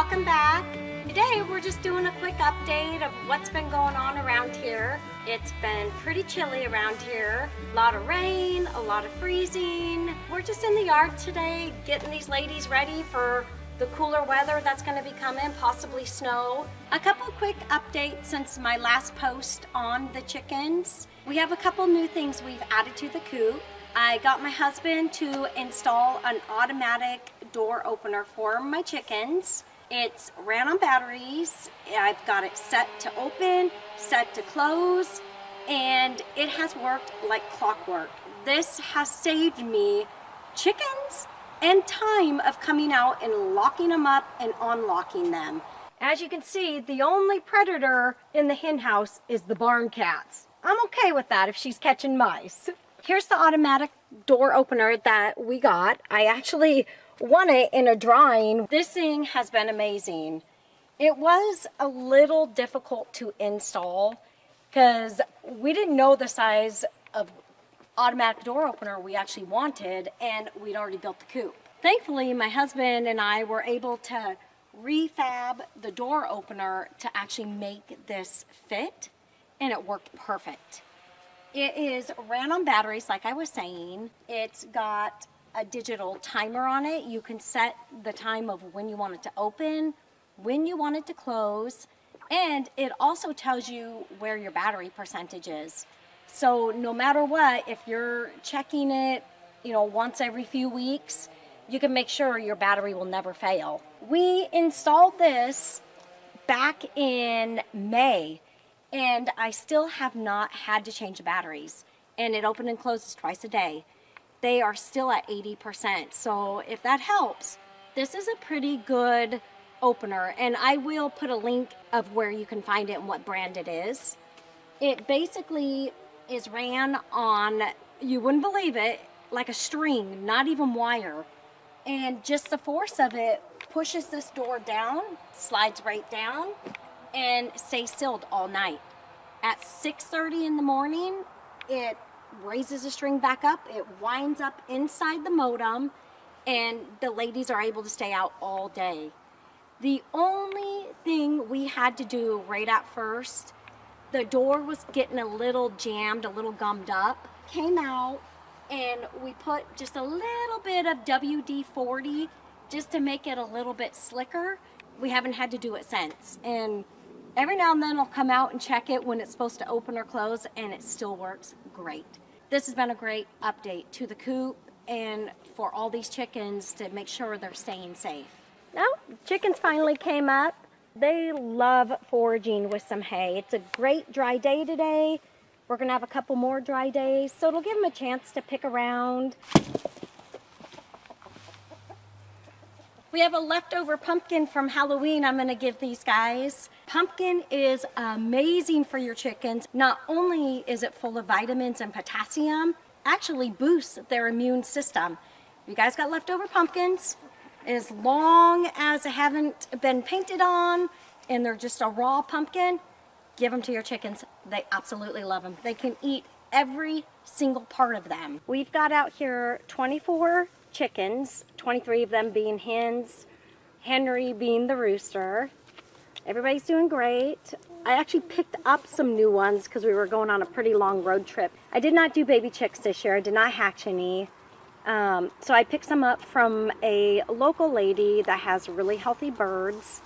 welcome back. Today we're just doing a quick update of what's been going on around here. It's been pretty chilly around here. A lot of rain, a lot of freezing. We're just in the yard today getting these ladies ready for the cooler weather that's going to be coming, possibly snow. A couple quick updates since my last post on the chickens. We have a couple new things we've added to the coop. I got my husband to install an automatic door opener for my chickens. It's ran on batteries. I've got it set to open, set to close, and it has worked like clockwork. This has saved me chickens and time of coming out and locking them up and unlocking them. As you can see, the only predator in the hen house is the barn cats. I'm okay with that if she's catching mice. Here's the automatic door opener that we got. I actually won it in a drawing. This thing has been amazing. It was a little difficult to install because we didn't know the size of automatic door opener we actually wanted, and we'd already built the coop. Thankfully, my husband and I were able to refab the door opener to actually make this fit, and it worked perfect. It is ran on batteries, like I was saying. It's got a digital timer on it. You can set the time of when you want it to open, when you want it to close, and it also tells you where your battery percentage is. So no matter what, if you're checking it, once every few weeks, you can make sure your battery will never fail. We installed this back in May, and I still have not had to change the batteries. And it opens and closes twice a day. They are still at 80%. So if that helps, this is a pretty good opener. And I will put a link of where you can find it and what brand it is. It basically is ran on, you wouldn't believe it, like a string, not even wire. And just the force of it pushes this door down, slides right down, and stays sealed all night. At 6:30 in the morning, it raises the string back up, it winds up inside the modem, and the ladies are able to stay out all day. The only thing we had to do right at first, the door was getting a little jammed, a little gummed up. Came out and we put just a little bit of WD-40 just to make it a little bit slicker. We haven't had to do it since. And every now and then I'll come out and check it when it's supposed to open or close, and it still works great. This has been a great update to the coop and for all these chickens to make sure they're staying safe. Now, chickens finally came up. They love foraging with some hay. It's a great dry day today. We're gonna have a couple more dry days, so it'll give them a chance to pick around. We have a leftover pumpkin from Halloween I'm gonna give these guys. Pumpkin is amazing for your chickens. Not only is it full of vitamins and potassium, actually boosts their immune system. You guys got leftover pumpkins, as long as they haven't been painted on and they're just a raw pumpkin, give them to your chickens. They absolutely love them. They can eat every single part of them. We've got out here 24 chickens, 23 of them being hens, Henry being the rooster. Everybody's doing great. I actually picked up some new ones because we were going on a pretty long road trip. I did not do baby chicks this year. I did not hatch any. So I picked some up from a local lady that has really healthy birds.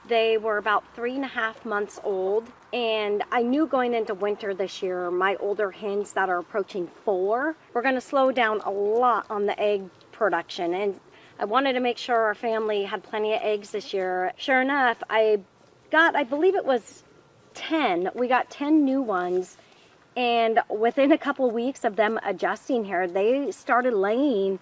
They were about 3.5 months old, and I knew going into winter this year, my older hens that are approaching 4, we're going to slow down a lot on the egg production, and I wanted to make sure our family had plenty of eggs this year. Sure enough, I believe it was 10. We got 10 new ones, and within a couple weeks of them adjusting here, they started laying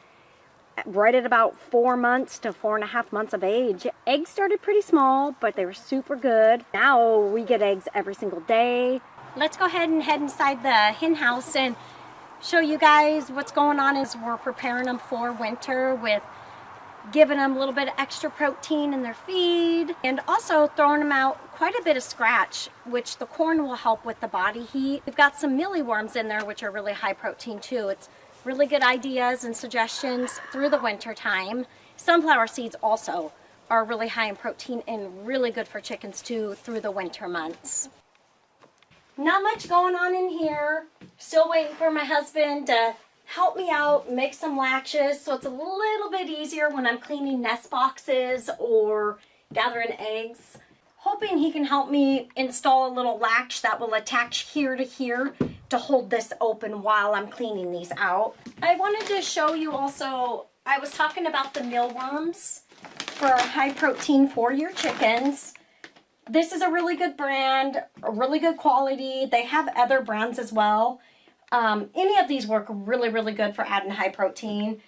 right at about 4 months to 4.5 months of age. Eggs started pretty small, but they were super good. Now we get eggs every single day. Let's go ahead and head inside the hen house and show you guys what's going on as we're preparing them for winter with giving them a little bit of extra protein in their feed and also throwing them out quite a bit of scratch, which the corn will help with the body heat. We've got some mealyworms in there, which are really high protein too. It's really good ideas and suggestions through the winter time. Sunflower seeds also are really high in protein and really good for chickens too through the winter months. Not much going on in here. Still waiting for my husband to help me out, make some latches, so it's a little bit easier when I'm cleaning nest boxes or gathering eggs. Hoping he can help me install a little latch that will attach here to here to hold this open while I'm cleaning these out. I wanted to show you also, I was talking about the mealworms for high protein for your chickens. This is a really good brand, a really good quality. They have other brands as well. Any of these work really, really good for adding high protein.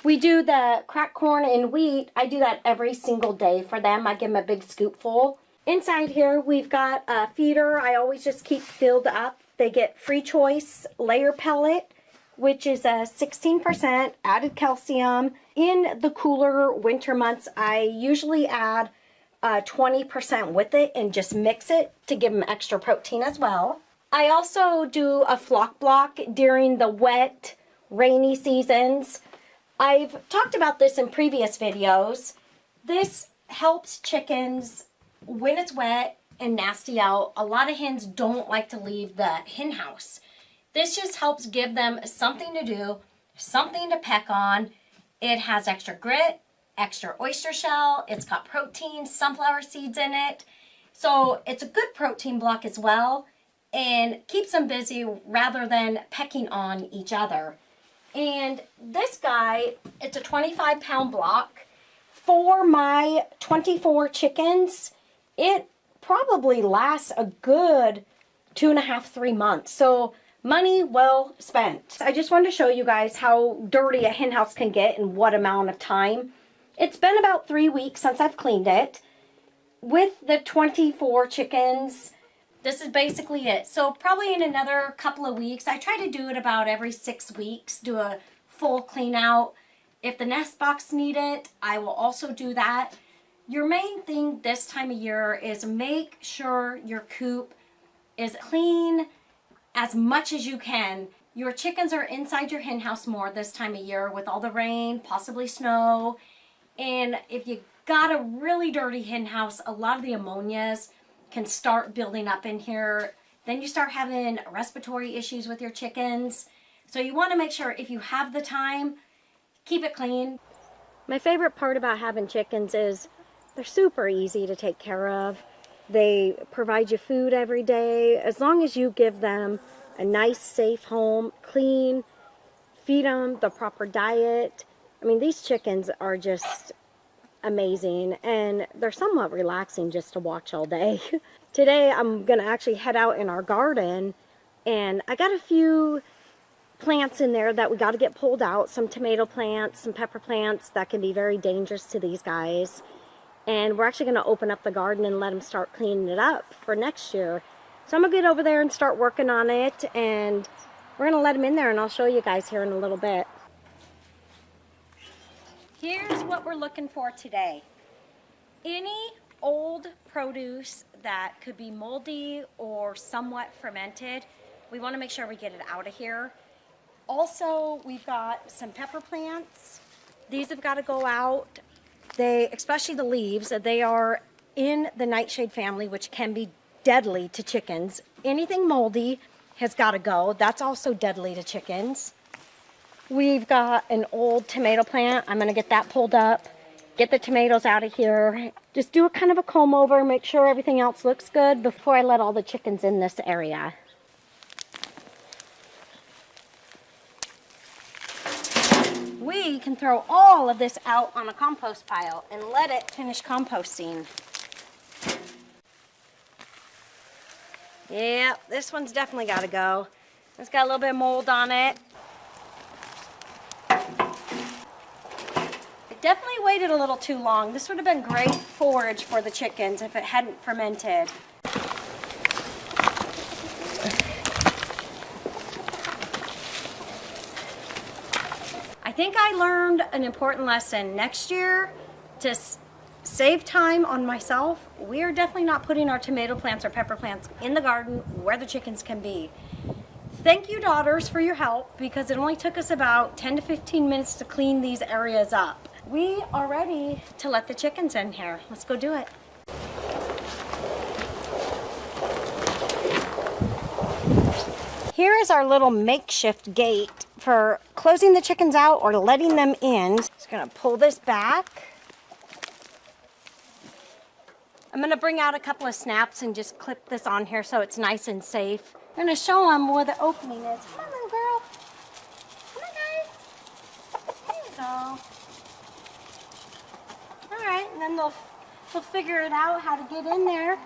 We do the cracked corn and wheat. I do that every single day for them. I give them a big scoop full. Inside here, we've got a feeder. I always just keep filled up. They get free choice layer pellet, which is a 16% added calcium. In the cooler winter months, I usually add 20% with it and just mix it to give them extra protein as well. I also do a flock block during the wet, rainy seasons. I've talked about this in previous videos. This helps chickens when it's wet and nasty out. A lot of hens don't like to leave the hen house. This just helps give them something to do, something to peck on. It has extra grit, extra oyster shell. It's got protein, sunflower seeds in it. So it's a good protein block as well and keeps them busy rather than pecking on each other. And this guy, it's a 25-pound block. For my 24 chickens, it probably lasts a good 2.5, 3 months. So money well spent. I just wanted to show you guys how dirty a hen house can get in what amount of time. It's been about 3 weeks since I've cleaned it. With the 24 chickens, this is basically it. So probably in another couple of weeks, I try to do it about every 6 weeks, do a full clean out. If the nest box need it, I will also do that. Your main thing this time of year is make sure your coop is clean as much as you can. Your chickens are inside your hen house more this time of year with all the rain, possibly snow. And if you got a really dirty hen house, a lot of the ammonias can start building up in here. Then you start having respiratory issues with your chickens. So you want to make sure if you have the time, keep it clean. My favorite part about having chickens is they're super easy to take care of. They provide you food every day. As long as you give them a nice, safe home, clean, feed them the proper diet. I mean, these chickens are just amazing, and they're somewhat relaxing just to watch all day. Today I'm gonna actually head out in our garden, and I got a few plants in there that we got to get pulled out. Some tomato plants, some pepper plants that can be very dangerous to these guys, and we're actually going to open up the garden and let them start cleaning it up for next year. So I'm gonna get over there and start working on it, and we're gonna let them in there, and I'll show you guys here in a little bit. Here's what we're looking for today. Any old produce that could be moldy or somewhat fermented, we want to make sure we get it out of here. Also, we've got some pepper plants. These have got to go out. They, especially the leaves, they are in the nightshade family, which can be deadly to chickens. Anything moldy has got to go. That's also deadly to chickens. We've got an old tomato plant. I'm going to get that pulled up, get the tomatoes out of here. Just do a kind of a comb over, make sure everything else looks good before I let all the chickens in this area. We can throw all of this out on a compost pile and let it finish composting. Yeah, this one's definitely got to go. It's got a little bit of mold on it. Definitely waited a little too long. This would have been great forage for the chickens if it hadn't fermented. I think I learned an important lesson. Next year, to save time on myself, we are definitely not putting our tomato plants or pepper plants in the garden where the chickens can be. Thank you, daughters, for your help, because it only took us about 10 to 15 minutes to clean these areas up. we are ready to let the chickens in here. Let's go do it. Here is our little makeshift gate for closing the chickens out or letting them in. Just gonna pull this back. I'm gonna bring out a couple of snaps and just clip this on here so it's nice and safe. I'm gonna show them where the opening is. Come on, little girl. Come on, guys. There you go. All right, and then they'll figure it out how to get in there.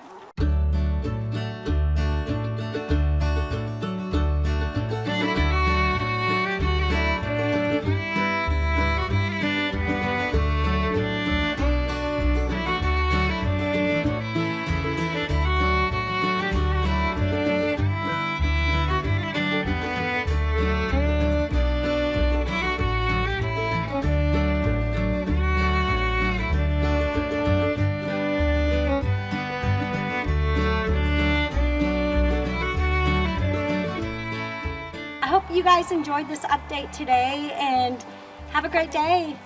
I hope you guys enjoyed this update today and have a great day.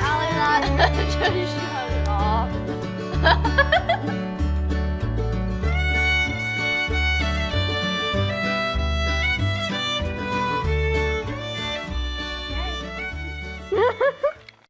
Allie, that just shut it off.